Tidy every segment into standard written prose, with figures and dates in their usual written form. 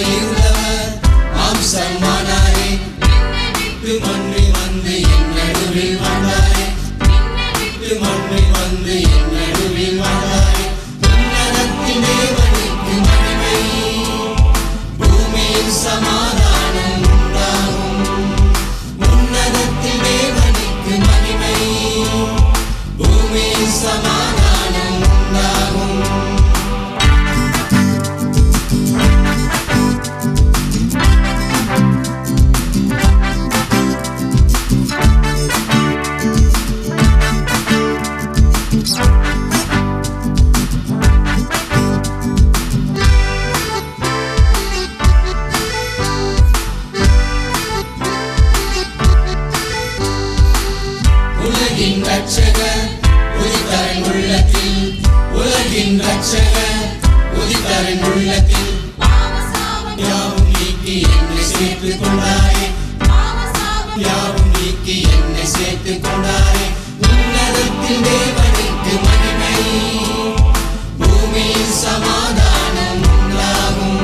வார்த்தையாயிருந்தவர் மாம்சமானாரே விட்டு மண்ணில் வந்து என் நடுவில் வந்தாரே விட்டு மண்ணில் வந்து என் நடுவில் வந்தாரே உன்னதத்தின் தேவனுக்கு மகிமை பூமியில் சமாதானம் உண்டாகும் உன்னதத்தின் தேவனுக்கு மகிமை பூமியில் சமாதானம் உண்டாகும் உலகின் ரட்சகர் உதித்தரின் உள்ளத்தில் உலகின் ரட்சகர் உதித்தரின் உள்ளத்தில் யாவும் நீக்கி என்னை சேர்த்துக் கொண்டாரே யாவும் நீக்கி என்னை சேர்த்துக் கொண்டாரே உன்னதத்தில் தேவனுக்கு மகிமை பூமியில் சமாதானம் உண்டாகும்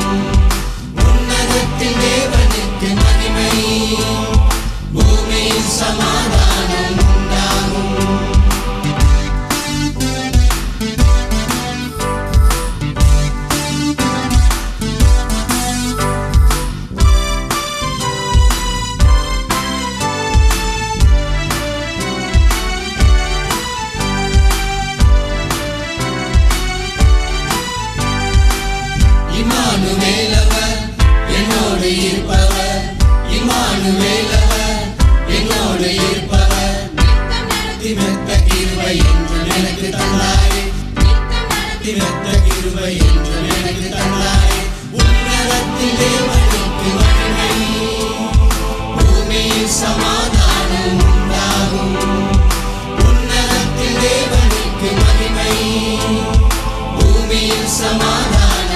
உன்னதத்தில் தேவனுக்கு மகிமை பூமியில் சமாதானம் உண்டாகும் இம்மானுவேலவர் என்னோடு இருப்பவர் இம்மானுவேலவர் என்னோடு இருப்பவர் திமெத்த கிருபை என்று எனக்கு தந்தாரே திமெத்த கிருபை என்று எனக்கு தந்தாரே உன்னதத்தில் தேவனுக்கு மகிமை பூமியில் சமாதானம் உண்டாகும் உன்னதத்தில் தேவனுக்கு மகிமை பூமியில் சமாதானம்